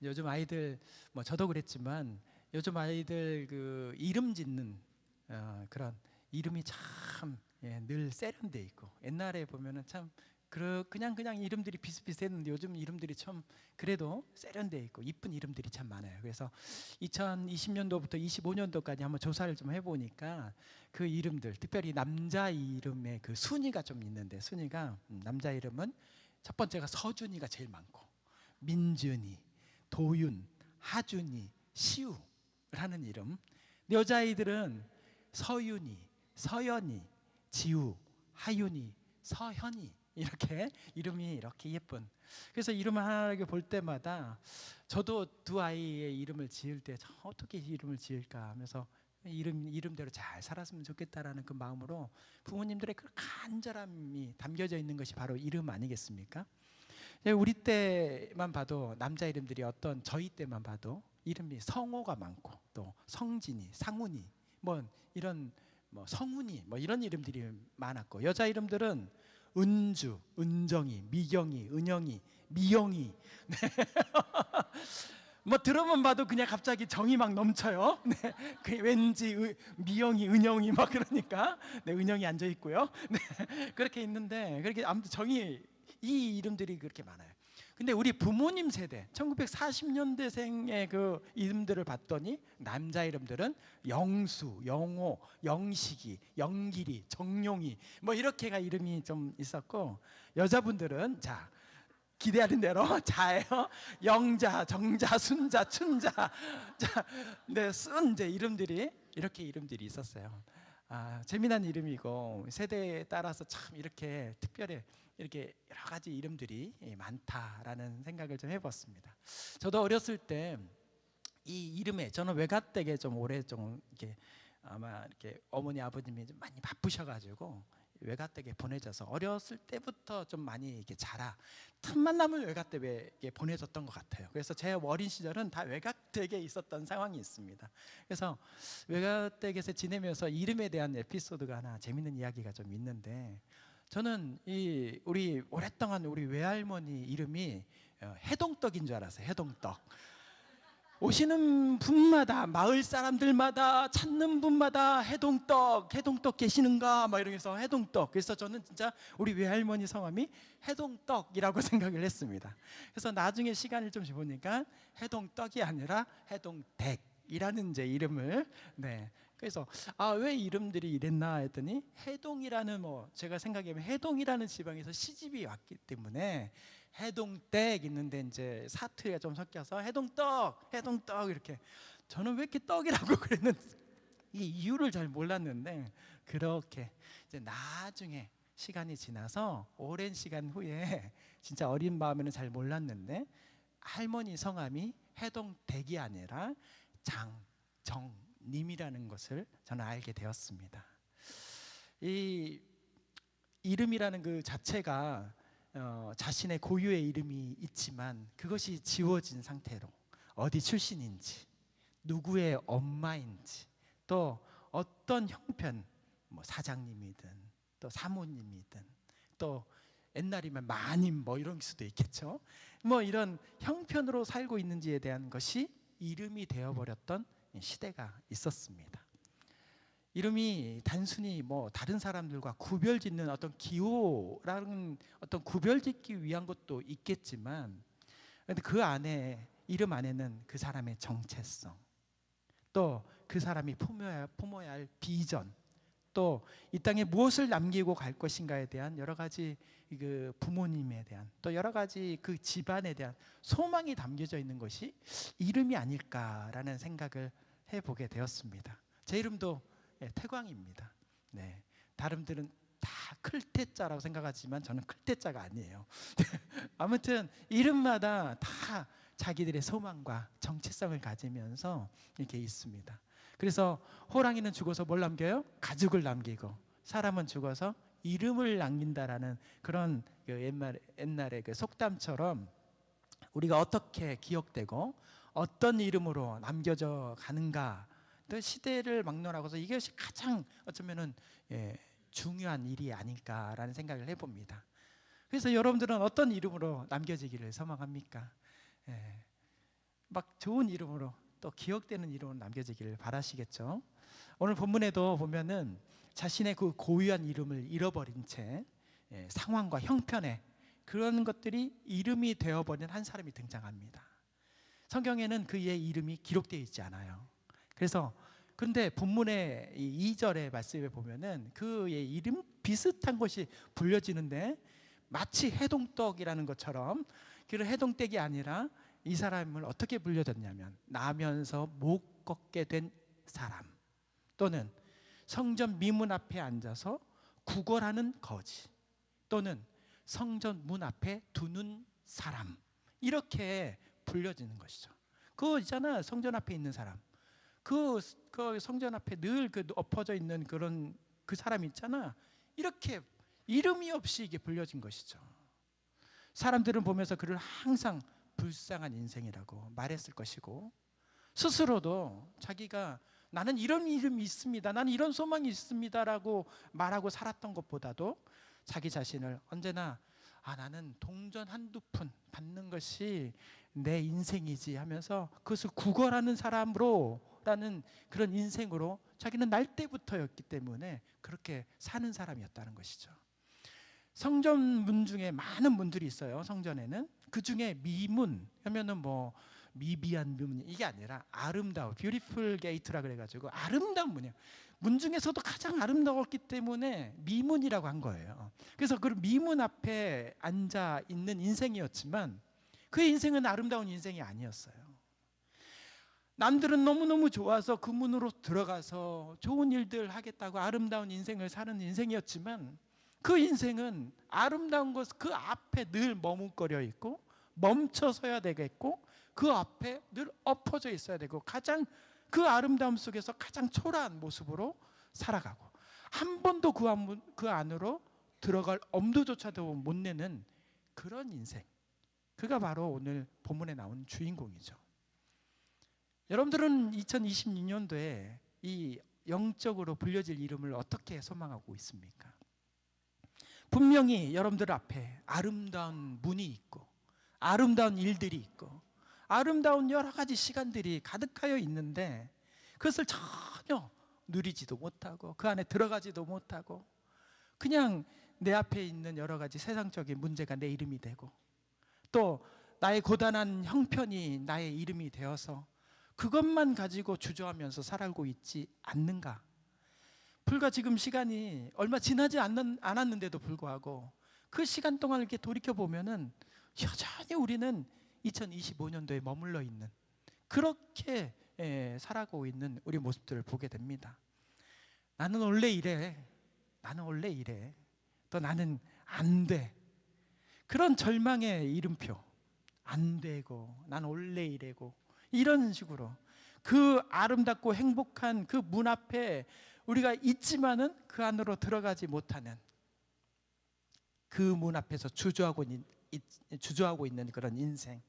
요즘 아이들 뭐 저도 그랬지만 요즘 아이들 그 이름 짓는 그런 이름이 참 늘 세련돼 있고 옛날에 보면은 참 그냥 이름들이 비슷비슷했는데 요즘 이름들이 참 그래도 세련돼 있고 이쁜 이름들이 참 많아요. 그래서 2020년도부터 25년도까지 한번 조사를 좀 해보니까 그 이름들 특별히 남자 이름의 그 순위가 좀 있는데 순위가 남자 이름은 첫 번째가 서준이가 제일 많고 민준이, 도윤, 하준이, 시우라는 이름. 여자아이들은 서윤이, 서연이, 지우, 하윤이, 서현이 이렇게 이름이 이렇게 예쁜. 그래서 이름을 하나하나 볼 때마다 저도 두 아이의 이름을 지을 때 어떻게 이름을 지을까 하면서 이름대로 잘 살았으면 좋겠다라는 그 마음으로 부모님들의 그 간절함이 담겨져 있는 것이 바로 이름 아니겠습니까? 우리 때만 봐도 남자 이름들이 어떤 저희 때만 봐도 이름이 성호가 많고 또 성진이, 상훈이 뭐 이런 뭐 성훈이 뭐 이런 이름들이 많았고 여자 이름들은 은주, 은정이, 미경이, 은영이, 미영이 뭐 들어만 봐도 그냥 갑자기 정이 막 넘쳐요. 네, 그 왠지 미영이, 은영이 막 그러니까 네, 은영이 앉아 있고요. 네, 그렇게 있는데 그렇게 아무튼 정이 이 이름들이 그렇게 많아요. 근데 우리 부모님 세대 1940년대생의 그 이름들을 봤더니 남자 이름들은 영수, 영호, 영식이, 영길이, 정용이 뭐 이렇게가 이름이 좀 있었고 여자분들은 자 기대하는 대로 자예요. 영자, 정자, 순자, 춘자. 자, 네, 쓴 이제 이름들이 이렇게 이름들이 있었어요. 재미난 이름이고 세대에 따라서 참 이렇게 특별히 이렇게 여러 가지 이름들이 많다라는 생각을 좀 해봤습니다. 저도 어렸을 때 이 이름에 저는 외가댁에 좀 오래 좀 이렇게 아마 이렇게 어머니 아버님이 좀 많이 바쁘셔가지고 외가댁에 보내져서 어렸을 때부터 좀 많이 이렇게 자라 틈만 나면 외가댁에 보내졌던 것 같아요. 그래서 제 어린 시절은 다 외가댁에 있었던 상황이 있습니다. 그래서 외가댁에서 지내면서 이름에 대한 에피소드가 하나 재밌는 이야기가 좀 있는데 저는 우리 오랫동안 우리 외할머니 이름이 해동떡인 줄 알았어요. 해동떡. 오시는 분마다 마을 사람들마다 찾는 분마다 해동떡 계시는가 막 이러면서 해동떡. 그래서 저는 진짜 우리 외할머니 성함이 해동떡이라고 생각을 했습니다. 그래서 나중에 시간을 좀 보니까 해동떡이 아니라 해동댁이라는 이제 이름을 그래서 왜 이름들이 이랬나 했더니 해동이라는 뭐 제가 생각하면 해동이라는 지방에서 시집이 왔기 때문에 해동댁 있는데 이제 사투리가 좀 섞여서 해동떡 이렇게 저는 왜 이렇게 떡이라고 그랬는지 이 이유를 잘 몰랐는데 그렇게 이제 나중에 시간이 지나서 오랜 시간 후에 진짜 어린 마음에는 잘 몰랐는데 할머니 성함이 해동댁이 아니라 장정님이라는 것을 저는 알게 되었습니다. 이 이름이라는 그 자체가 자신의 고유의 이름이 있지만 그것이 지워진 상태로 어디 출신인지 누구의 엄마인지 또 어떤 형편 뭐 사장님이든 또 사모님이든 또 옛날이면 마님 뭐 이런 수도 있겠죠. 뭐 이런 형편으로 살고 있는지에 대한 것이 이름이 되어버렸던 시대가 있었습니다. 이름이 단순히 뭐 다른 사람들과 구별짓는 어떤 기호라는 어떤 구별짓기 위한 것도 있겠지만 근데 그 안에 이름 안에는 그 사람의 정체성 또 그 사람이 품어야 할 비전 또 이 땅에 무엇을 남기고 갈 것인가에 대한 여러 가지 그 부모님에 대한 또 여러 가지 그 집안에 대한 소망이 담겨져 있는 것이 이름이 아닐까라는 생각을 해보게 되었습니다. 제 이름도 태광입니다. 네, 다른 분들은 다 클테자라고 생각하지만 저는 클테자가 아니에요. 아무튼 이름마다 다 자기들의 소망과 정체성을 가지면서 이렇게 있습니다. 그래서 호랑이는 죽어서 뭘 남겨요? 가죽을 남기고 사람은 죽어서 이름을 남긴다라는 그런 그 옛날의 그 속담처럼 우리가 어떻게 기억되고 어떤 이름으로 남겨져 가는가 또 시대를 막론하고서 이것이 가장 어쩌면은 중요한 일이 아닐까라는 생각을 해봅니다. 그래서 여러분들은 어떤 이름으로 남겨지기를 소망합니까? 막 좋은 이름으로 또 기억되는 이름으로 남겨지기를 바라시겠죠. 오늘 본문에도 보면은 자신의 그 고유한 이름을 잃어버린 채 상황과 형편에 그런 것들이 이름이 되어버린 한 사람이 등장합니다. 성경에는 그의 이름이 기록되어 있지 않아요. 그래서 근데 본문의 2절의 말씀에 보면은 그의 이름 비슷한 것이 불려지는데 마치 해동떡이라는 것처럼 그런 해동떡이 아니라 이 사람을 어떻게 불려졌냐면 나면서 못 걷게 된 사람, 또는 성전 미문 앞에 앉아서 구걸하는 거지, 또는 성전 문 앞에 두는 사람, 이렇게 불려지는 것이죠. 그거 있잖아, 성전 앞에 있는 사람. 그 성전 앞에 늘 그 엎어져 있는 그런 그 사람 있잖아. 이렇게 이름이 없이 이게 불려진 것이죠. 사람들은 보면서 그를 항상 불쌍한 인생이라고 말했을 것이고, 스스로도 자기가 나는 이런 이름이 있습니다, 나는 이런 소망이 있습니다 라고 말하고 살았던 것보다도 자기 자신을 언제나 나는 동전 한두 푼 받는 것이 내 인생이지 하면서 그것을 구걸하는 사람으로 라는 그런 인생으로 자기는 날 때부터였기 때문에 그렇게 사는 사람이었다는 것이죠. 성전 문 중에 많은 문들이 있어요. 성전에는 그 중에 미문 하면은 뭐 미비한 문, 이게 아니라 아름다운 뷰티풀 게이트라 그래가지고 아름다운 문이에요. 문 중에서도 가장 아름다웠기 때문에 미문이라고 한 거예요. 그래서 그 미문 앞에 앉아 있는 인생이었지만 그의 인생은 아름다운 인생이 아니었어요. 남들은 너무너무 좋아서 그 문으로 들어가서 좋은 일들 하겠다고 아름다운 인생을 사는 인생이었지만 그 인생은 아름다운 것 그 앞에 늘 머뭇거려 있고 멈춰서야 되겠고 그 앞에 늘 엎어져 있어야 되고 가장 그 아름다움 속에서 가장 초라한 모습으로 살아가고 한 번도 그 안으로 들어갈 엄두조차도 못 내는 그런 인생, 그가 바로 오늘 본문에 나온 주인공이죠. 여러분들은 2026년도에 이 영적으로 불려질 이름을 어떻게 소망하고 있습니까? 분명히 여러분들 앞에 아름다운 문이 있고 아름다운 일들이 있고 아름다운 여러 가지 시간들이 가득하여 있는데 그것을 전혀 누리지도 못하고 그 안에 들어가지도 못하고 그냥 내 앞에 있는 여러 가지 세상적인 문제가 내 이름이 되고 또 나의 고단한 형편이 나의 이름이 되어서 그것만 가지고 주저하면서 살아가고 있지 않는가? 불과 지금 시간이 얼마 지나지 않았는데도 불구하고 그 시간 동안 이렇게 돌이켜보면은 여전히 우리는 2025년도에 머물러 있는 그렇게 살아가고 있는 우리 모습들을 보게 됩니다. 나는 원래 이래, 나는 원래 이래, 또 나는 안 돼, 그런 절망의 이름표, 안 되고 난 원래 이래고 이런 식으로 그 아름답고 행복한 그 문 앞에 우리가 있지만은 그 안으로 들어가지 못하는 그 문 앞에서 주저하고 있는 그런 인생,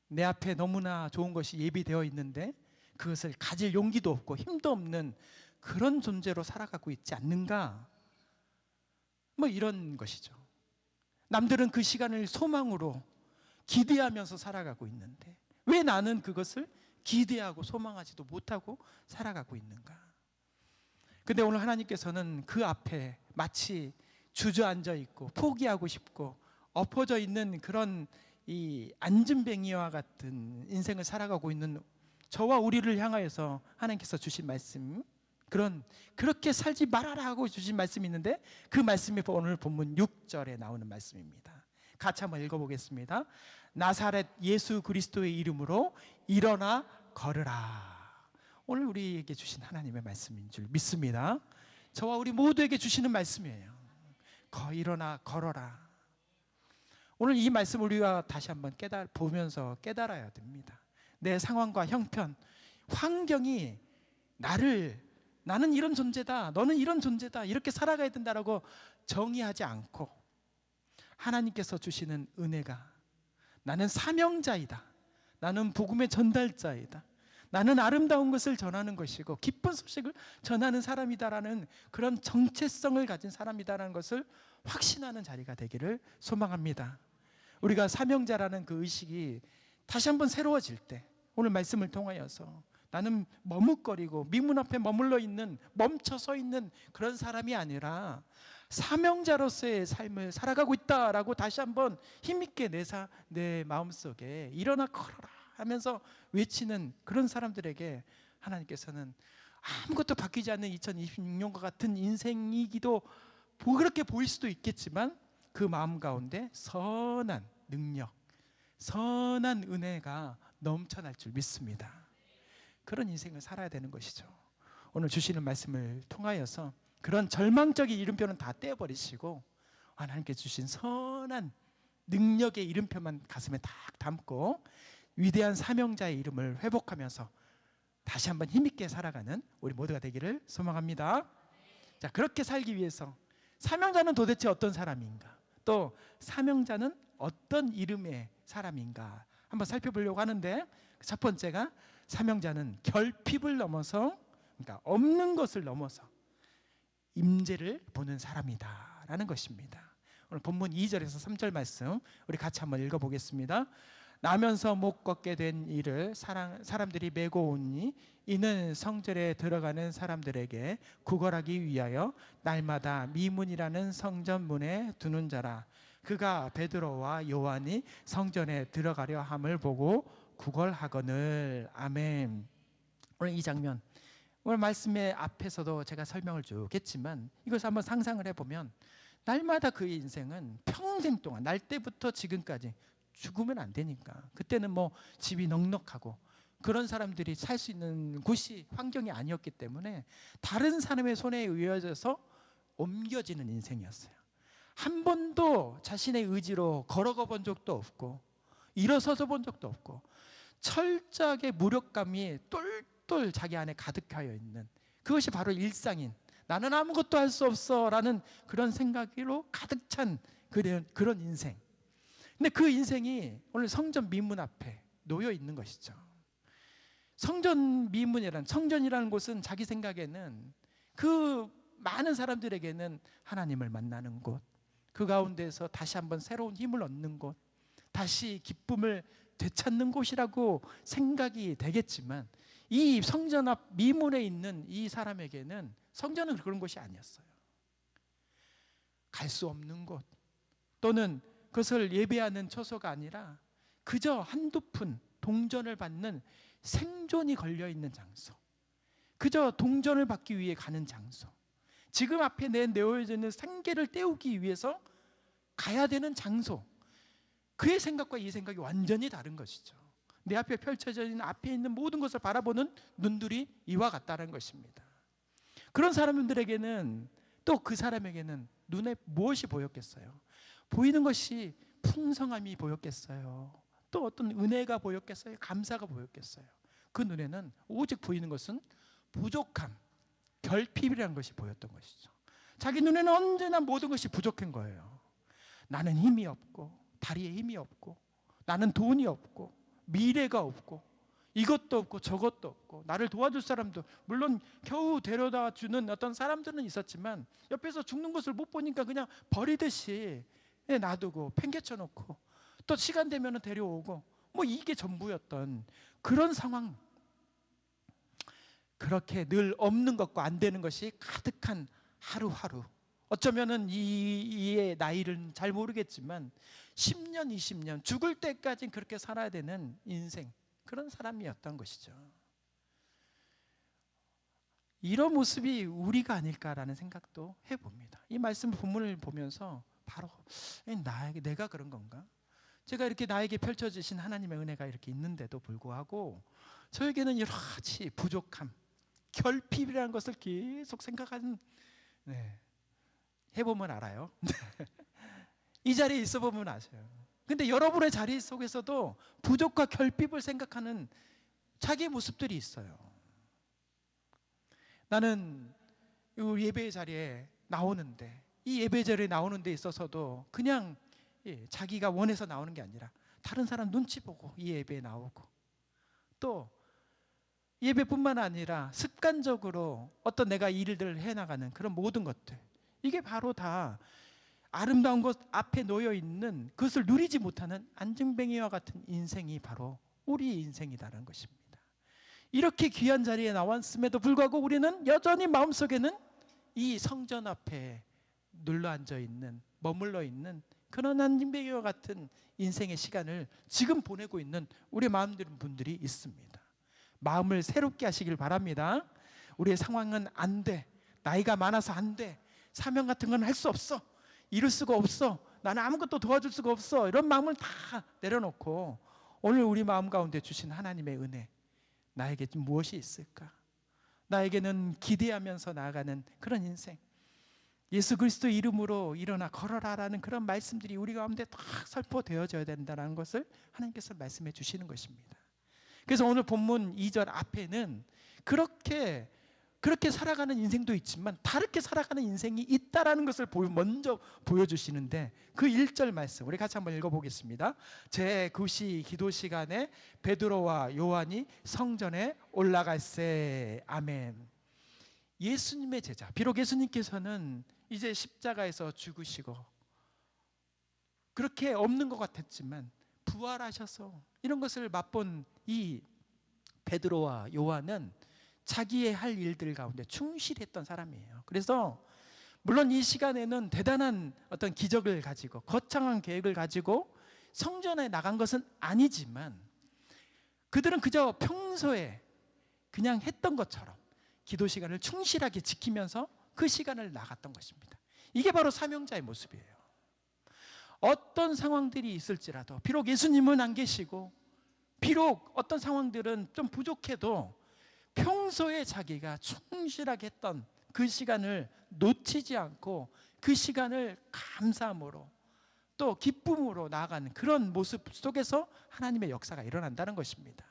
내 앞에 너무나 좋은 것이 예비되어 있는데 그것을 가질 용기도 없고 힘도 없는 그런 존재로 살아가고 있지 않는가? 뭐 이런 것이죠. 남들은 그 시간을 소망으로 기대하면서 살아가고 있는데 왜 나는 그것을 기대하고 소망하지도 못하고 살아가고 있는가? 근데 오늘 하나님께서는 그 앞에 마치 주저앉아 있고 포기하고 싶고 엎어져 있는 그런 이 앉은뱅이와 같은 인생을 살아가고 있는 저와 우리를 향하여서 하나님께서 주신 말씀, 그렇게 살지 말아라 하고 주신 말씀이 있는데 그 말씀이 오늘 본문 6절에 나오는 말씀입니다. 같이 한번 읽어보겠습니다. 나사렛 예수 그리스도의 이름으로 일어나 걸으라. 오늘 우리에게 주신 하나님의 말씀인 줄 믿습니다. 저와 우리 모두에게 주시는 말씀이에요. 일어나 걸어라. 오늘 이 말씀을 우리가 다시 한번 보면서 깨달아야 됩니다. 내 상황과 형편, 환경이 나는 이런 존재다, 너는 이런 존재다, 이렇게 살아가야 된다라고 정의하지 않고 하나님께서 주시는 은혜가 나는 사명자이다, 나는 복음의 전달자이다, 나는 아름다운 것을 전하는 것이고 기쁜 소식을 전하는 사람이다라는 그런 정체성을 가진 사람이다라는 것을 확신하는 자리가 되기를 소망합니다. 우리가 사명자라는 그 의식이 다시 한번 새로워질 때, 오늘 말씀을 통하여서 나는 머뭇거리고 미문 앞에 머물러 있는, 멈춰 서 있는 그런 사람이 아니라 사명자로서의 삶을 살아가고 있다라고 다시 한번 힘있게 내 마음속에 일어나 걸어라 하면서 외치는 그런 사람들에게 하나님께서는 아무것도 바뀌지 않는 2026년과 같은 인생이기도 그렇게 보일 수도 있겠지만 그 마음 가운데 선한 능력, 선한 은혜가 넘쳐날 줄 믿습니다. 그런 인생을 살아야 되는 것이죠. 오늘 주시는 말씀을 통하여서 그런 절망적인 이름표는 다 떼어버리시고 하나님께 주신 선한 능력의 이름표만 가슴에 딱 담고 위대한 사명자의 이름을 회복하면서 다시 한번 힘있게 살아가는 우리 모두가 되기를 소망합니다. 자, 그렇게 살기 위해서 사명자는 도대체 어떤 사람인가, 또 사명자는 어떤 이름의 사람인가 한번 살펴보려고 하는데, 첫 번째가 사명자는 결핍을 넘어서, 그러니까 없는 것을 넘어서 임재를 보는 사람이다 라는 것입니다. 오늘 본문 2절에서 3절 말씀 우리 같이 한번 읽어보겠습니다. 나면서 못 걷게 된 이를 사람들이 메고 오니 이는 성전에 들어가는 사람들에게 구걸하기 위하여 날마다 미문이라는 성전문에 두는 자라. 그가 베드로와 요한이 성전에 들어가려 함을 보고 구걸하거늘. 아멘. 오늘 이 장면, 오늘 말씀의 앞에서도 제가 설명을 쭉 했지만 이것을 한번 상상을 해보면 날마다 그의 인생은 평생 동안, 날 때부터 지금까지 죽으면 안 되니까, 그때는 뭐 집이 넉넉하고 그런 사람들이 살 수 있는 곳이, 환경이 아니었기 때문에 다른 사람의 손에 의해져서 옮겨지는 인생이었어요. 한 번도 자신의 의지로 걸어가 본 적도 없고 일어서서 본 적도 없고 철저하게 무력감이 똘똘 자기 안에 가득하여 있는, 그것이 바로 일상인, 나는 아무것도 할 수 없어 라는 그런 생각으로 가득 찬 그런 인생. 근데 그 인생이 오늘 성전 미문 앞에 놓여 있는 것이죠. 성전 미문이란, 성전이라는 곳은 자기 생각에는 그 많은 사람들에게는 하나님을 만나는 곳, 그 가운데서 다시 한번 새로운 힘을 얻는 곳, 다시 기쁨을 되찾는 곳이라고 생각이 되겠지만 이 성전 앞 미문에 있는 이 사람에게는 성전은 그런 곳이 아니었어요. 갈 수 없는 곳, 또는 그것을 예배하는 처소가 아니라 그저 한두 푼 동전을 받는 생존이 걸려있는 장소, 그저 동전을 받기 위해 가는 장소, 지금 앞에 내어져 있는 생계를 때우기 위해서 가야 되는 장소, 그의 생각과 이 생각이 완전히 다른 것이죠. 내 앞에 펼쳐져 있는, 앞에 있는 모든 것을 바라보는 눈들이 이와 같다는 것입니다. 그런 사람들에게는, 또 그 사람에게는 눈에 무엇이 보였겠어요? 보이는 것이 풍성함이 보였겠어요? 또 어떤 은혜가 보였겠어요? 감사가 보였겠어요? 그 눈에는 오직 보이는 것은 부족함, 결핍이라는 것이 보였던 것이죠. 자기 눈에는 언제나 모든 것이 부족한 거예요. 나는 힘이 없고, 다리에 힘이 없고, 나는 돈이 없고, 미래가 없고, 이것도 없고 저것도 없고, 나를 도와줄 사람도, 물론 겨우 데려다 주는 어떤 사람들은 있었지만 옆에서 죽는 것을 못 보니까 그냥 버리듯이 놔두고 팽개쳐 놓고, 또 시간 되면 데려오고, 뭐 이게 전부였던 그런 상황. 그렇게 늘 없는 것과 안 되는 것이 가득한 하루하루. 어쩌면은 이의 나이를 잘 모르겠지만 10년, 20년, 죽을 때까지 그렇게 살아야 되는 인생, 그런 사람이었던 것이죠. 이런 모습이 우리가 아닐까라는 생각도 해봅니다. 이 말씀 본문을 보면서 바로 내가 그런 건가? 제가 이렇게 나에게 펼쳐지신 하나님의 은혜가 이렇게 있는데도 불구하고 저에게는 여러 가지 부족함, 결핍이라는 것을 계속 생각하는, 해보면 알아요. 이 자리에 있어 보면 아셔요. 근데 여러분의 자리 속에서도 부족과 결핍을 생각하는 자기의 모습들이 있어요. 나는 이 예배의 자리에 나오는데, 이 예배 자리에 나오는 데 있어서도 그냥 자기가 원해서 나오는 게 아니라 다른 사람 눈치 보고 이 예배에 나오고, 또 예배뿐만 아니라 습관적으로 어떤 내가 일들을 해나가는 그런 모든 것들, 이게 바로 다 아름다운 것 앞에 놓여 있는 그것을 누리지 못하는 안증뱅이와 같은 인생이 바로 우리 인생이라는 것입니다. 이렇게 귀한 자리에 나왔음에도 불구하고 우리는 여전히 마음속에는 이 성전 앞에 눌러 앉아 있는, 머물러 있는 그런 안증뱅이와 같은 인생의 시간을 지금 보내고 있는 우리 마음들 분들이 있습니다. 마음을 새롭게 하시길 바랍니다. 우리의 상황은 안 돼, 나이가 많아서 안 돼, 사명 같은 건 할 수 없어, 이룰 수가 없어, 나는 아무것도 도와줄 수가 없어, 이런 마음을 다 내려놓고 오늘 우리 마음 가운데 주신 하나님의 은혜, 나에게 무엇이 있을까? 나에게는 기대하면서 나아가는 그런 인생, 예수 그리스도 이름으로 일어나 걸어라라는 그런 말씀들이 우리 가운데 딱 살포되어져야 된다는 것을 하나님께서 말씀해 주시는 것입니다. 그래서 오늘 본문 2절 앞에는 그렇게 살아가는 인생도 있지만 다르게 살아가는 인생이 있다라는 것을 먼저 보여주시는데, 그 1절 말씀 우리 같이 한번 읽어보겠습니다. 제9시 기도 시간에 베드로와 요한이 성전에 올라갈세. 아멘. 예수님의 제자, 비록 예수님께서는 이제 십자가에서 죽으시고 그렇게 없는 것 같았지만 부활하셔서 이런 것을 맛본 이 베드로와 요한은 자기의 할 일들 가운데 충실했던 사람이에요. 그래서 물론 이 시간에는 대단한 어떤 기적을 가지고 거창한 계획을 가지고 성전에 나간 것은 아니지만 그들은 그저 평소에 그냥 했던 것처럼 기도 시간을 충실하게 지키면서 그 시간을 나갔던 것입니다. 이게 바로 사명자의 모습이에요. 어떤 상황들이 있을지라도, 비록 예수님은 안 계시고 비록 어떤 상황들은 좀 부족해도 평소에 자기가 충실하게 했던 그 시간을 놓치지 않고 그 시간을 감사함으로 또 기쁨으로 나아가는 그런 모습 속에서 하나님의 역사가 일어난다는 것입니다.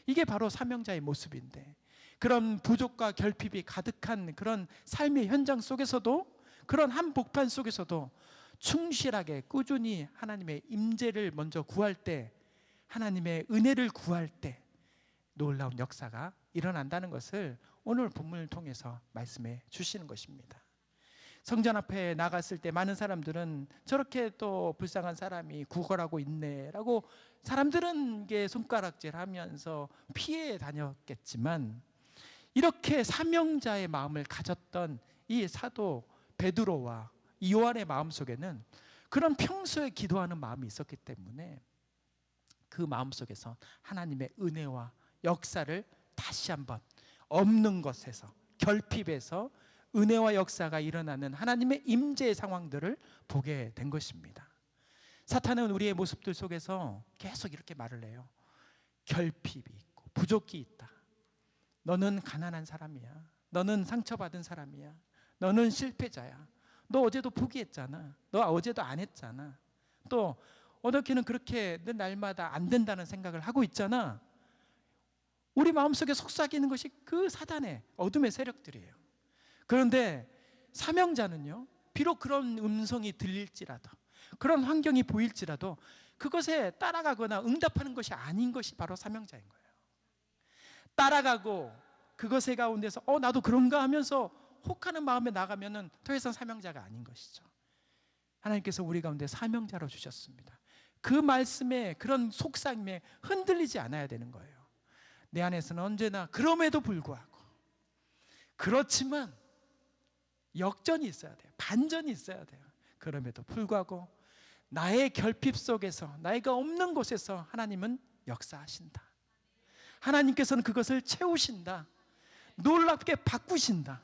이게 바로 사명자의 모습인데, 그런 부족과 결핍이 가득한 그런 삶의 현장 속에서도, 그런 한복판 속에서도 충실하게 꾸준히 하나님의 임재를 먼저 구할 때, 하나님의 은혜를 구할 때 놀라운 역사가 일어난다는 것을 오늘 본문을 통해서 말씀해 주시는 것입니다. 성전 앞에 나갔을 때 많은 사람들은 저렇게 또 불쌍한 사람이 구걸하고 있네라고 사람들은 게 손가락질하면서 피해 다녔겠지만, 이렇게 사명자의 마음을 가졌던 이 사도 베드로와 요한의 마음속에는 그런 평소에 기도하는 마음이 있었기 때문에 그 마음속에서 하나님의 은혜와 역사를 다시 한번 없는 것에서, 결핍에서 은혜와 역사가 일어나는 하나님의 임재의 상황들을 보게 된 것입니다. 사탄은 우리의 모습들 속에서 계속 이렇게 말을 해요. 결핍이 있고 부족이 있다. 너는 가난한 사람이야. 너는 상처받은 사람이야. 너는 실패자야. 너 어제도 포기했잖아. 너 어제도 안 했잖아. 또 어떻게는 그렇게 늘 날마다 안 된다는 생각을 하고 있잖아. 우리 마음속에 속삭이는 것이 그 사단의 어둠의 세력들이에요. 그런데 사명자는요, 비록 그런 음성이 들릴지라도, 그런 환경이 보일지라도 그것에 따라가거나 응답하는 것이 아닌 것이 바로 사명자인 거예요. 따라가고 그것의 가운데서 나도 그런가 하면서 혹하는 마음에 나가면은 더 이상 사명자가 아닌 것이죠. 하나님께서 우리 가운데 사명자로 주셨습니다. 그 말씀에, 그런 속삭임에 흔들리지 않아야 되는 거예요. 내 안에서는 언제나 그럼에도 불구하고, 그렇지만 역전이 있어야 돼요. 반전이 있어야 돼요. 그럼에도 불구하고 나의 결핍 속에서, 나이가 없는 곳에서 하나님은 역사하신다. 하나님께서는 그것을 채우신다. 놀랍게 바꾸신다.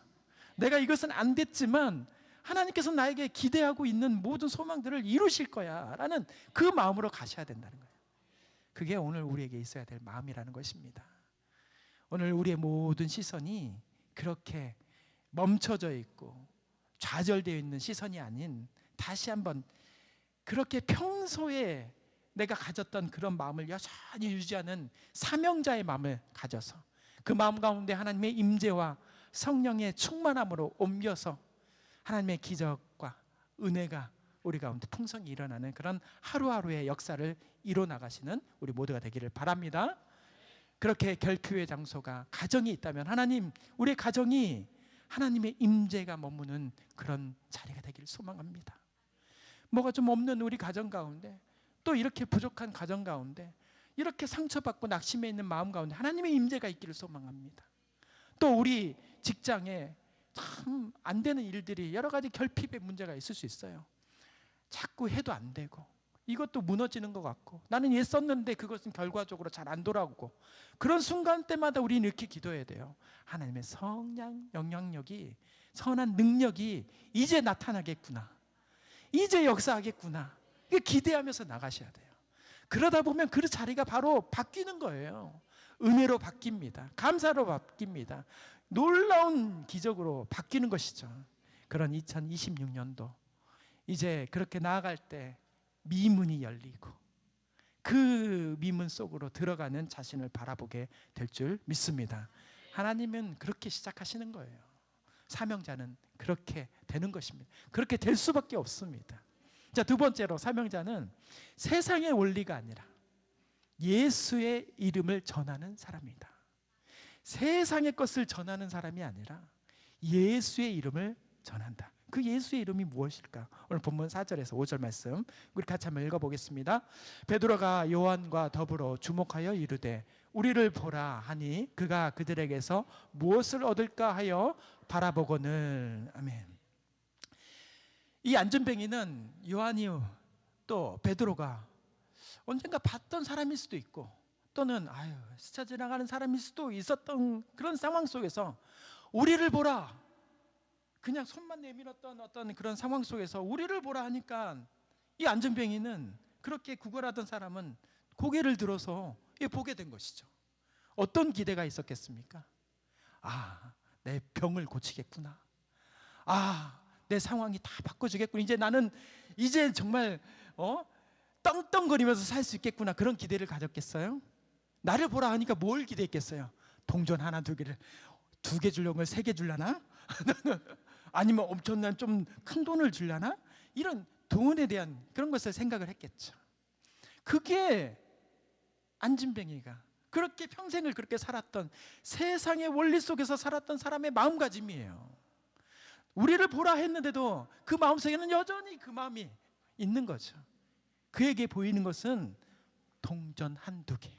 내가 이것은 안 됐지만 하나님께서 나에게 기대하고 있는 모든 소망들을 이루실 거야 라는 그 마음으로 가셔야 된다는 거예요. 그게 오늘 우리에게 있어야 될 마음이라는 것입니다. 오늘 우리의 모든 시선이 그렇게 멈춰져 있고 좌절되어 있는 시선이 아닌, 다시 한번 그렇게 평소에 내가 가졌던 그런 마음을 여전히 유지하는 사명자의 마음을 가져서 그 마음 가운데 하나님의 임재와 성령의 충만함으로 옮겨서 하나님의 기적과 은혜가 우리 가운데 풍성히 일어나는 그런 하루하루의 역사를 이뤄나가시는 우리 모두가 되기를 바랍니다. 그렇게 결핍의 장소가 가정이 있다면 하나님, 우리 가정이 하나님의 임재가 머무는 그런 자리가 되기를 소망합니다. 뭐가 좀 없는 우리 가정 가운데, 또 이렇게 부족한 가정 가운데, 이렇게 상처받고 낙심해 있는 마음 가운데 하나님의 임재가 있기를 소망합니다. 또 우리 직장에 참 안 되는 일들이, 여러 가지 결핍의 문제가 있을 수 있어요. 자꾸 해도 안 되고, 이것도 무너지는 것 같고, 나는 얘 썼는데 그것은 결과적으로 잘 안 돌아오고, 그런 순간 때마다 우리는 이렇게 기도해야 돼요. 하나님의 성령, 영향력이, 선한 능력이 이제 나타나겠구나, 이제 역사하겠구나, 이게 기대하면서 나가셔야 돼요. 그러다 보면 그 자리가 바로 바뀌는 거예요. 은혜로 바뀝니다. 감사로 바뀝니다. 놀라운 기적으로 바뀌는 것이죠. 그런 2026년도 이제 그렇게 나아갈 때 미문이 열리고 그 미문 속으로 들어가는 자신을 바라보게 될 줄 믿습니다. 하나님은 그렇게 시작하시는 거예요. 사명자는 그렇게 되는 것입니다. 그렇게 될 수밖에 없습니다. 자, 두 번째로, 사명자는 세상의 원리가 아니라 예수의 이름을 전하는 사람이다. 세상의 것을 전하는 사람이 아니라 예수의 이름을 전한다. 그 예수의 이름이 무엇일까? 오늘 본문 4절에서 5절 말씀 우리 같이 한번 읽어보겠습니다. 베드로가 요한과 더불어 주목하여 이르되 우리를 보라 하니 그가 그들에게서 무엇을 얻을까 하여 바라보거늘. 아멘. 이 안전뱅이는 요한이 또 베드로가 언젠가 봤던 사람일 수도 있고, 또는 스쳐 지나가는 사람일 수도 있었던 그런 상황 속에서 우리를 보라, 그냥 손만 내밀었던 어떤 그런 상황 속에서 우리를 보라 하니까 이 안전뱅이는, 그렇게 구걸하던 사람은 고개를 들어서 보게 된 것이죠. 어떤 기대가 있었겠습니까? 내 병을 고치겠구나, 내 상황이 다 바꿔주겠구나, 이제 나는 이제 정말 떵떵거리면서 살 수 있겠구나, 그런 기대를 가졌겠어요? 나를 보라 하니까 뭘 기대했겠어요? 동전 하나 두 개를, 2개 주려는 걸 3개 주려나? 아니면 엄청난 좀 큰 돈을 주려나? 이런 돈에 대한 그런 것을 생각을 했겠죠. 그게 안진뱅이가 그렇게 평생을 그렇게 살았던, 세상의 원리 속에서 살았던 사람의 마음가짐이에요. 우리를 보라 했는데도 그 마음속에는 여전히 그 마음이 있는 거죠. 그에게 보이는 것은 동전 1-2개.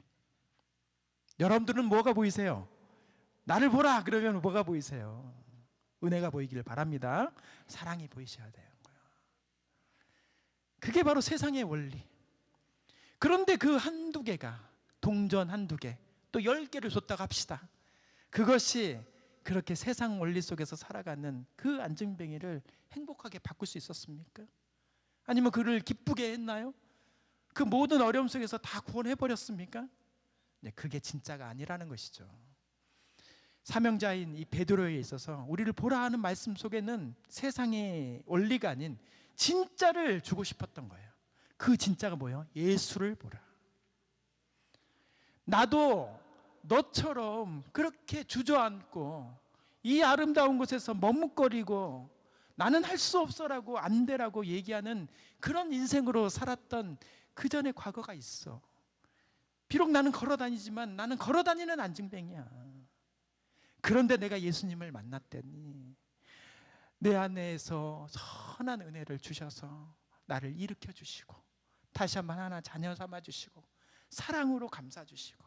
여러분들은 뭐가 보이세요? 나를 보라 그러면 뭐가 보이세요? 은혜가 보이기를 바랍니다. 사랑이 보이셔야 돼요. 그게 바로 세상의 원리. 그런데 그 1-2개가, 동전 1-2개, 또 10개를 줬다고 합시다. 그것이 그렇게 세상 원리 속에서 살아가는 그 안증뱅이를 행복하게 바꿀 수 있었습니까? 아니면 그를 기쁘게 했나요? 그 모든 어려움 속에서 다 구원해버렸습니까? 네, 그게 진짜가 아니라는 것이죠. 사명자인 이 베드로에 있어서 우리를 보라 하는 말씀 속에는 세상의 원리가 아닌 진짜를 주고 싶었던 거예요. 그 진짜가 뭐예요? 예수를 보라. 나도 너처럼 그렇게 주저앉고 이 아름다운 곳에서 머뭇거리고 나는 할 수 없어라고, 안 되라고 얘기하는 그런 인생으로 살았던 그 전에 과거가 있어. 비록 나는 걸어다니지만 나는 걸어다니는 안증뱅이야. 그런데 내가 예수님을 만났더니 내 안에서 선한 은혜를 주셔서 나를 일으켜 주시고, 다시 한번 하나 자녀 삼아 주시고, 사랑으로 감싸 주시고,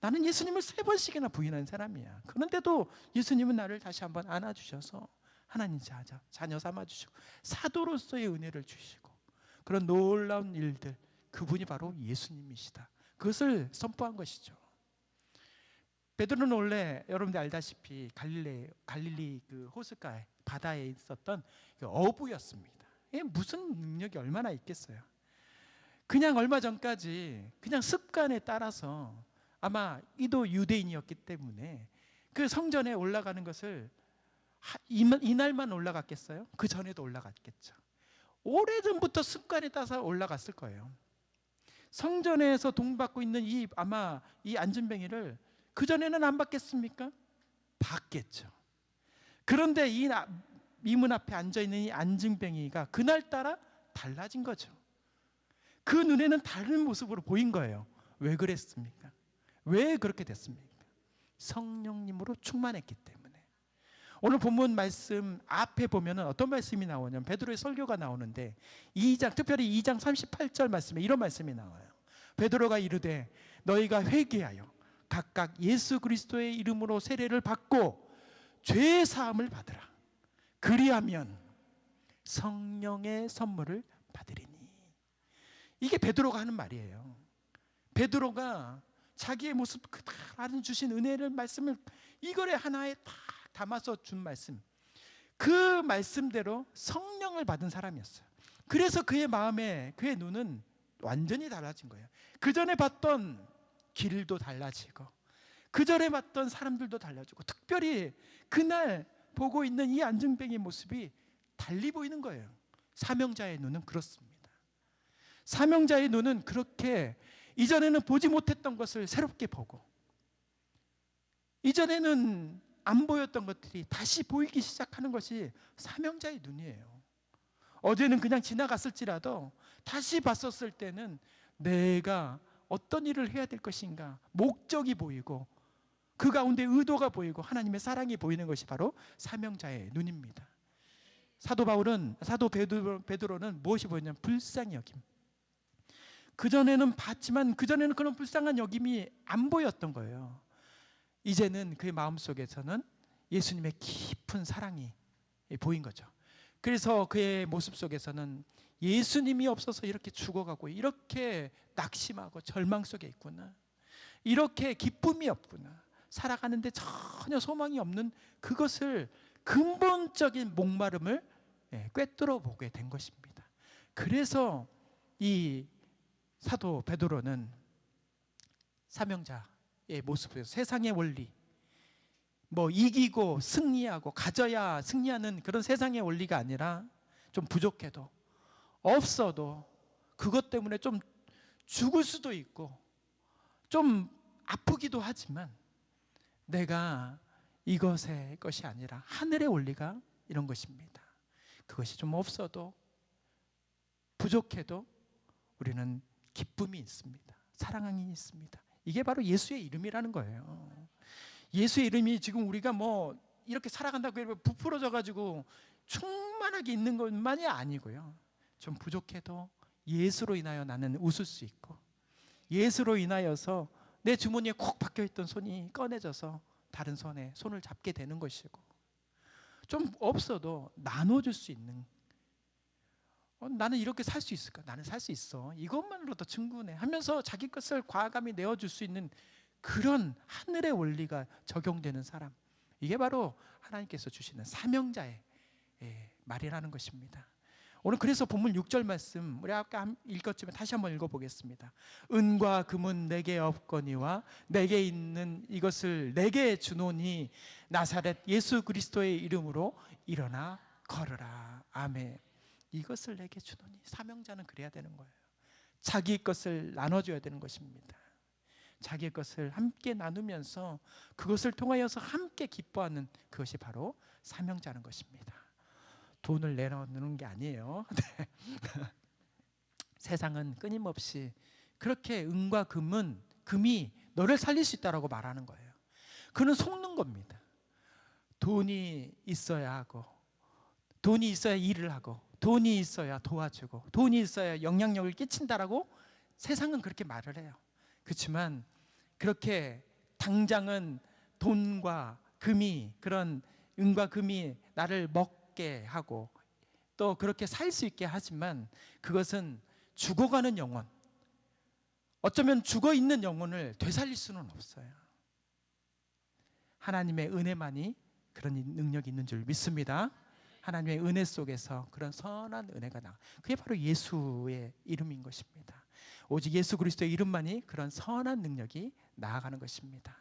나는 예수님을 3번씩이나 부인한 사람이야. 그런데도 예수님은 나를 다시 한번 안아주셔서 하나님 자녀 삼아 주시고 사도로서의 은혜를 주시고, 그런 놀라운 일들, 그분이 바로 예수님이시다. 그것을 선포한 것이죠. 베드로는 원래 여러분들 알다시피 갈릴리 그 호숫가에, 바다에 있었던 그 어부였습니다. 무슨 능력이 얼마나 있겠어요. 그냥 얼마 전까지 그냥 습관에 따라서, 아마 이도 유대인이었기 때문에 그 성전에 올라가는 것을 이날만 올라갔겠어요? 그 전에도 올라갔겠죠. 오래전부터 습관에 따라서 올라갔을 거예요. 성전에서 동받고 있는 아마 이 안전뱅이를 그 전에는 안 받겠습니까? 받겠죠. 그런데 이 문 앞에 앉아있는 이 안증뱅이가 그날따라 달라진 거죠. 그 눈에는 다른 모습으로 보인 거예요. 왜 그랬습니까? 왜 그렇게 됐습니까? 성령님으로 충만했기 때문에. 오늘 본문 말씀 앞에 보면은 어떤 말씀이 나오냐면 베드로의 설교가 나오는데 2장, 특별히 2장 38절 말씀에 이런 말씀이 나와요. 베드로가 이르되 너희가 회개하여 각각 예수 그리스도의 이름으로 세례를 받고 죄 사함을 받으라. 그리하면 성령의 선물을 받으리니. 이게 베드로가 하는 말이에요. 베드로가 자기의 모습 그대로 하나님 주신 은혜를 말씀을 이거에 하나에 다 담아서 준 말씀, 그 말씀대로 성령을 받은 사람이었어요. 그래서 그의 마음에, 그의 눈은 완전히 달라진 거예요. 그 전에 봤던 길도 달라지고 그 전에 봤던 사람들도 달라지고, 특별히 그날 보고 있는 이 안증뱅이의 모습이 달리 보이는 거예요. 사명자의 눈은 그렇습니다. 사명자의 눈은 그렇게 이전에는 보지 못했던 것을 새롭게 보고, 이전에는 안 보였던 것들이 다시 보이기 시작하는 것이 사명자의 눈이에요. 어제는 그냥 지나갔을지라도 다시 봤었을 때는 내가 어떤 일을 해야 될 것인가, 목적이 보이고 그 가운데 의도가 보이고 하나님의 사랑이 보이는 것이 바로 사명자의 눈입니다. 사도 베드로는 무엇이 보였냐면 불쌍히 여김. 그전에는 봤지만 그전에는 그런 불쌍한 여김이 안 보였던 거예요. 이제는 그의 마음속에서는 예수님의 깊은 사랑이 보인 거죠. 그래서 그의 모습 속에서는 예수님이 없어서 이렇게 죽어가고 이렇게 낙심하고 절망 속에 있구나, 이렇게 기쁨이 없구나, 살아가는데 전혀 소망이 없는 그것을, 근본적인 목마름을 꿰뚫어 보게 된 것입니다. 그래서 이 사도 베드로는 사명자의 모습에서 세상의 원리, 뭐 이기고 승리하고 가져야 승리하는 그런 세상의 원리가 아니라, 좀 부족해도 없어도 그것 때문에 좀 죽을 수도 있고 좀 아프기도 하지만 내가 이것의 것이 아니라 하늘의 원리가 이런 것입니다. 그것이 좀 없어도 부족해도 우리는 기쁨이 있습니다. 사랑이 있습니다. 이게 바로 예수의 이름이라는 거예요. 예수의 이름이 지금 우리가 뭐 이렇게 살아간다고 부풀어져 가지고 충만하게 있는 것만이 아니고요, 좀 부족해도 예수로 인하여 나는 웃을 수 있고, 예수로 인하여서 내 주머니에 콕 박혀있던 손이 꺼내져서 다른 손에 손을 잡게 되는 것이고, 좀 없어도 나눠줄 수 있는, 나는 이렇게 살 수 있을까? 나는 살 수 있어. 이것만으로도 충분해 하면서 자기 것을 과감히 내어줄 수 있는 그런 하늘의 원리가 적용되는 사람, 이게 바로 하나님께서 주시는 사명자의 말이라는 것입니다. 오늘 그래서 본문 6절 말씀 우리 아까 읽었지만 다시 한번 읽어보겠습니다. 은과 금은 내게 없거니와 내게 있는 이것을 내게 주노니 나사렛 예수 그리스도의 이름으로 일어나 걸으라. 아멘. 이것을 내게 주노니. 사명자는 그래야 되는 거예요. 자기 것을 나눠줘야 되는 것입니다. 자기 것을 함께 나누면서 그것을 통하여서 함께 기뻐하는 그것이 바로 사명자는 것입니다. 돈을 내놓는 게 아니에요. 네. 세상은 끊임없이 그렇게 은과 금이 너를 살릴 수 있다라고 말하는 거예요. 그는 속는 겁니다. 돈이 있어야 하고, 돈이 있어야 일을 하고, 돈이 있어야 도와주고, 돈이 있어야 영향력을 끼친다라고 세상은 그렇게 말을 해요. 그렇지만 그렇게 당장은 돈과 금이, 그런 은과 금이 나를 먹게 하고 또 그렇게 살 수 있게 하지만 그것은 죽어가는 영혼, 어쩌면 죽어있는 영혼을 되살릴 수는 없어요. 하나님의 은혜만이 그런 능력이 있는 줄 믿습니다. 하나님의 은혜 속에서 그런 선한 은혜가 나와. 그게 바로 예수의 이름인 것입니다. 오직 예수 그리스도의 이름만이 그런 선한 능력이 나아가는 것입니다.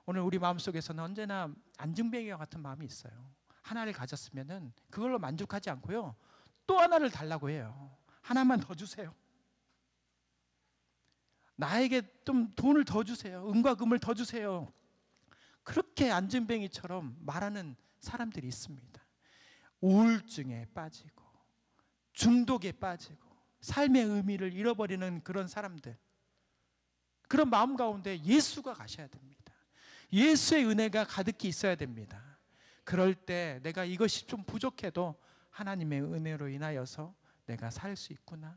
오늘 우리 마음속에서는 언제나 안증뱅이와 같은 마음이 있어요. 하나를 가졌으면 그걸로 만족하지 않고요, 또 하나를 달라고 해요. 하나만 더 주세요. 나에게 좀 돈을 더 주세요. 은과 금을 더 주세요. 그렇게 안증뱅이처럼 말하는 사람들이 있습니다. 우울증에 빠지고 중독에 빠지고 삶의 의미를 잃어버리는 그런 사람들, 그런 마음 가운데 예수가 가셔야 됩니다. 예수의 은혜가 가득히 있어야 됩니다. 그럴 때 내가 이것이 좀 부족해도 하나님의 은혜로 인하여서 내가 살 수 있구나.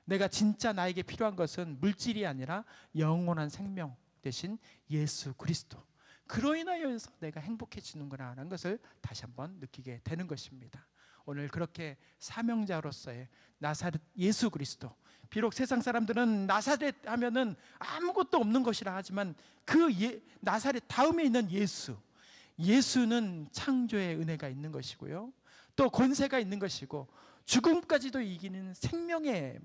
내가 진짜 나에게 필요한 것은 물질이 아니라 영원한 생명 대신 예수 그리스도. 그로 인하여서 내가 행복해지는구나 라는 것을 다시 한번 느끼게 되는 것입니다. 오늘 그렇게 사명자로서의 나사렛 예수 그리스도, 비록 세상 사람들은 나사렛 하면은 아무것도 없는 것이라 하지만 그 나사렛 다음에 있는 예수는 창조의 은혜가 있는 것이고요, 또 권세가 있는 것이고 죽음까지도 이기는 생명의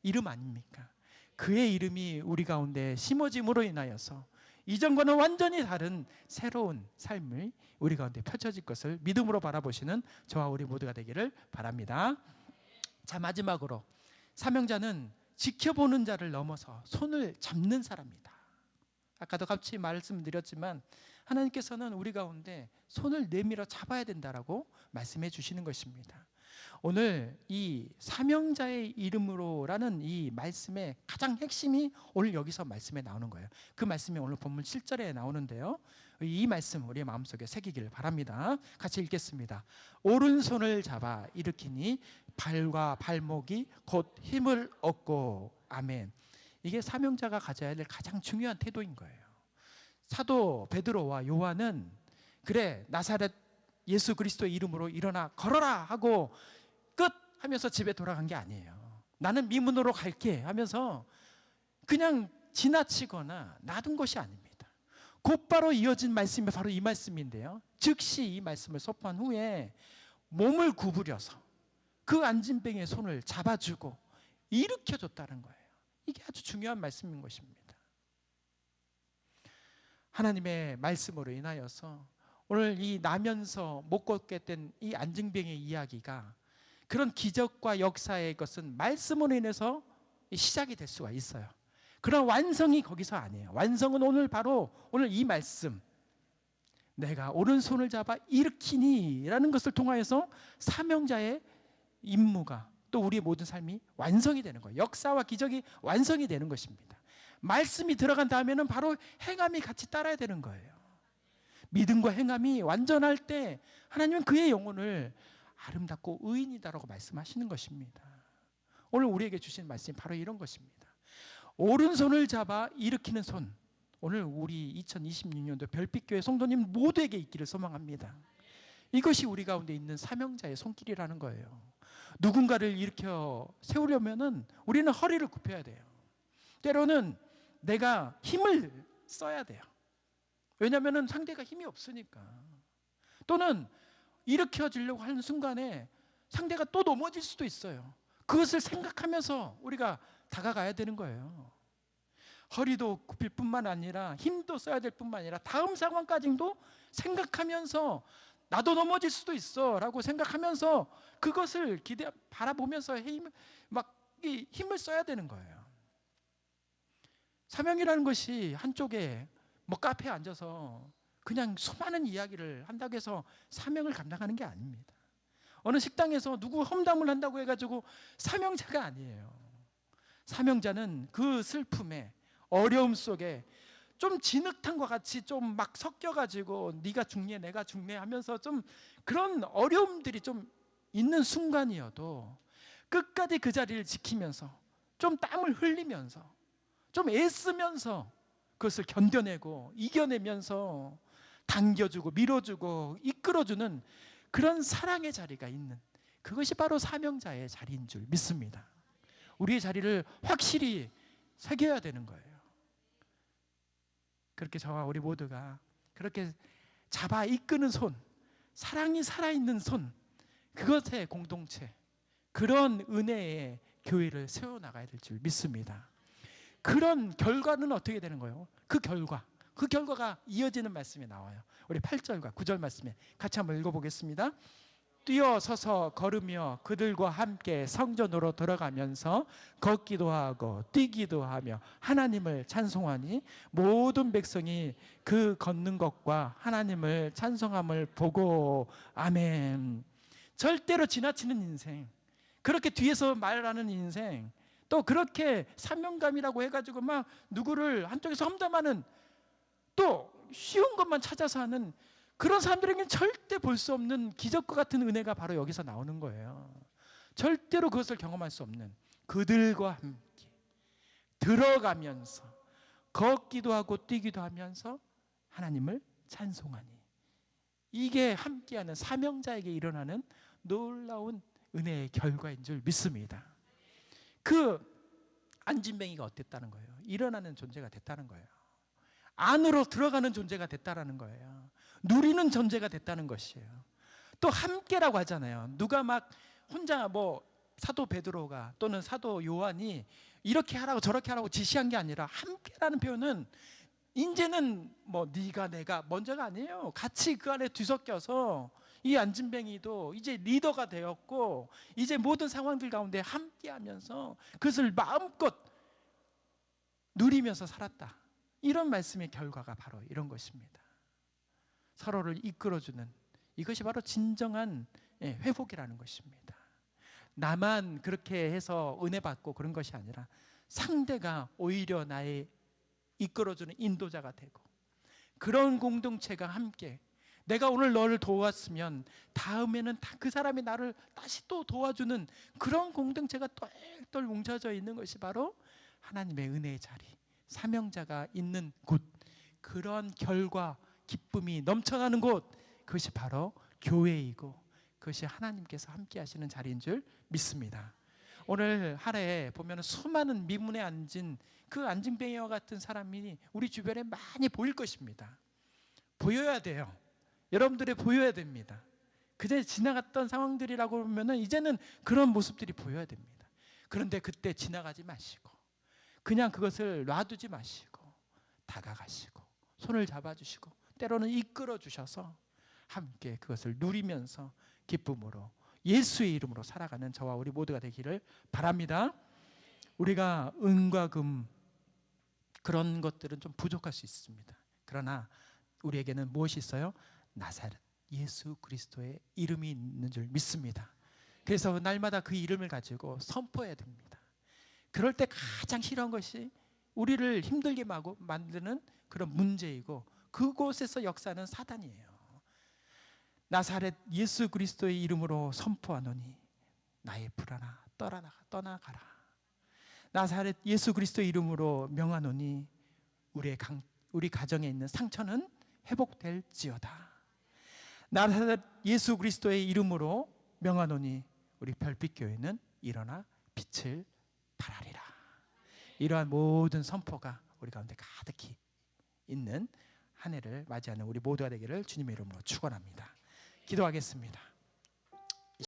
이름 아닙니까? 그의 이름이 우리 가운데 심어짐으로 인하여서 이전과는 완전히 다른 새로운 삶이 우리 가운데 펼쳐질 것을 믿음으로 바라보시는 저와 우리 모두가 되기를 바랍니다. 자, 마지막으로 사명자는 지켜보는 자를 넘어서 손을 잡는 사람이다. 아까도 같이 말씀드렸지만 하나님께서는 우리 가운데 손을 내밀어 잡아야 된다라고 말씀해 주시는 것입니다. 오늘 이 사명자의 이름으로라는 이 말씀의 가장 핵심이 오늘 여기서 말씀에 나오는 거예요. 그 말씀이 오늘 본문 7절에 나오는데요, 이 말씀 우리의 마음속에 새기기를 바랍니다. 같이 읽겠습니다. 오른손을 잡아 일으키니 발과 발목이 곧 힘을 얻고. 아멘. 이게 사명자가 가져야 될 가장 중요한 태도인 거예요. 사도 베드로와 요한은 그래 나사렛 예수 그리스도의 이름으로 일어나 걸어라 하고 끝 하면서 집에 돌아간 게 아니에요. 나는 미문으로 갈게 하면서 그냥 지나치거나 놔둔 것이 아닙니다. 곧바로 이어진 말씀이 바로 이 말씀인데요, 즉시 이 말씀을 선포한 후에 몸을 구부려서 그 안진뱅이의 손을 잡아주고 일으켜줬다는 거예요. 이게 아주 중요한 말씀인 것입니다. 하나님의 말씀으로 인하여서 오늘 이 나면서 못 걷게 된 이 안진뱅이의 이야기가 그런 기적과 역사의 것은 말씀으로 인해서 시작이 될 수가 있어요. 그런 완성이 거기서 아니에요. 완성은 오늘 바로 오늘 이 말씀, 내가 오른손을 잡아 일으키니 라는 것을 통하여서 사명자의 임무가 또 우리의 모든 삶이 완성이 되는 거예요. 역사와 기적이 완성이 되는 것입니다. 말씀이 들어간 다음에는 바로 행함이 같이 따라야 되는 거예요. 믿음과 행함이 완전할 때 하나님은 그의 영혼을 아름답고 의인이다라고 말씀하시는 것입니다. 오늘 우리에게 주신 말씀이 바로 이런 것입니다. 오른손을 잡아 일으키는 손, 오늘 우리 2026년도 별빛교회 성도님 모두에게 있기를 소망합니다. 이것이 우리 가운데 있는 사명자의 손길이라는 거예요. 누군가를 일으켜 세우려면은 우리는 허리를 굽혀야 돼요. 때로는 내가 힘을 써야 돼요. 왜냐하면 상대가 힘이 없으니까. 또는 일으켜지려고 하는 순간에 상대가 또 넘어질 수도 있어요. 그것을 생각하면서 우리가 다가가야 되는 거예요. 허리도 굽힐 뿐만 아니라 힘도 써야 될 뿐만 아니라 다음 상황까지도 생각하면서 나도 넘어질 수도 있어 라고 생각하면서 그것을 바라보면서 힘을 써야 되는 거예요. 사명이라는 것이 한쪽에 카페에 앉아서 그냥 수많은 이야기를 한다고 해서 사명을 감당하는 게 아닙니다. 어느 식당에서 누구 험담을 한다고 해가지고 사명자가 아니에요. 사명자는 그 슬픔에 어려움 속에 좀 진흙탕과 같이 좀 막 섞여가지고 네가 죽네 내가 죽네 하면서 좀 그런 어려움들이 좀 있는 순간이어도 끝까지 그 자리를 지키면서 좀 땀을 흘리면서 좀 애쓰면서 그것을 견뎌내고 이겨내면서 당겨주고 밀어주고 이끌어주는 그런 사랑의 자리가 있는, 그것이 바로 사명자의 자리인 줄 믿습니다. 우리의 자리를 확실히 새겨야 되는 거예요. 그렇게 저와 우리 모두가 그렇게 잡아 이끄는 손, 사랑이 살아있는 손, 그것의 공동체, 그런 은혜의 교회를 세워나가야 될 줄 믿습니다. 그런 결과는 어떻게 되는 거예요? 그 결과가 이어지는 말씀이 나와요. 우리 8절과 9절 말씀에 같이 한번 읽어보겠습니다. 뛰어서서 걸으며 그들과 함께 성전으로 들어가면서 걷기도 하고 뛰기도 하며 하나님을 찬송하니 모든 백성이 그 걷는 것과 하나님을 찬송함을 보고. 아멘. 절대로 지나치는 인생, 그렇게 뒤에서 말하는 인생, 또 그렇게 사명감이라고 해가지고 막 누구를 한쪽에서 험담하는, 또 쉬운 것만 찾아서 하는 그런 사람들에게는 절대 볼 수 없는 기적과 같은 은혜가 바로 여기서 나오는 거예요. 절대로 그것을 경험할 수 없는, 그들과 함께 들어가면서 걷기도 하고 뛰기도 하면서 하나님을 찬송하니, 이게 함께하는 사명자에게 일어나는 놀라운 은혜의 결과인 줄 믿습니다. 그 안진뱅이가 어땠다는 거예요? 일어나는 존재가 됐다는 거예요. 안으로 들어가는 존재가 됐다는 거예요. 누리는 존재가 됐다는 것이에요. 또 함께라고 하잖아요. 누가 막 혼자 사도 베드로가 또는 사도 요한이 이렇게 하라고 저렇게 하라고 지시한 게 아니라, 함께라는 표현은 이제는 네가 내가 먼저가 아니에요. 같이 그 안에 뒤섞여서 이 안진뱅이도 이제 리더가 되었고, 이제 모든 상황들 가운데 함께하면서 그것을 마음껏 누리면서 살았다. 이런 말씀의 결과가 바로 이런 것입니다. 서로를 이끌어주는, 이것이 바로 진정한 회복이라는 것입니다. 나만 그렇게 해서 은혜 받고 그런 것이 아니라 상대가 오히려 나의 이끌어주는 인도자가 되고, 그런 공동체가 함께, 내가 오늘 너를 도왔으면 다음에는 그 사람이 나를 다시 또 도와주는 그런 공동체가 똘똘 뭉쳐져 있는 것이 바로 하나님의 은혜의 자리, 사명자가 있는 곳, 그런 결과 기쁨이 넘쳐나는 곳, 그것이 바로 교회이고 그것이 하나님께서 함께 하시는 자리인 줄 믿습니다. 오늘 하루에 보면 수많은 미문에 앉은 그 안진뱅이와 같은 사람이 우리 주변에 많이 보일 것입니다. 보여야 돼요. 여러분들이 보여야 됩니다. 그전에 지나갔던 상황들이라고 보면 이제는 그런 모습들이 보여야 됩니다. 그런데 그때 지나가지 마시고 그냥 그것을 놔두지 마시고 다가가시고 손을 잡아주시고 때로는 이끌어 주셔서 함께 그것을 누리면서 기쁨으로 예수의 이름으로 살아가는 저와 우리 모두가 되기를 바랍니다. 우리가 은과 금 그런 것들은 좀 부족할 수 있습니다. 그러나 우리에게는 무엇이 있어요? 나사렛 예수 그리스도의 이름이 있는 줄 믿습니다. 그래서 날마다 그 이름을 가지고 선포해야 됩니다. 그럴 때 가장 싫어한 것이 우리를 힘들게 만드는 그런 문제이고, 그곳에서 역사는 사단이에요. 나사렛 예수 그리스도의 이름으로 선포하노니 나의 불안아 떠나가라. 나사렛 예수 그리스도의 이름으로 명하노니 우리 가정에 있는 상처는 회복될지어다. 나사렛 예수 그리스도의 이름으로 명하노니 우리 별빛교회는 일어나 빛을 발하리라. 이러한 모든 선포가 우리 가운데 가득히 있는 한 해를 맞이하는 우리 모두가 되기를 주님의 이름으로 축원합니다. 기도하겠습니다.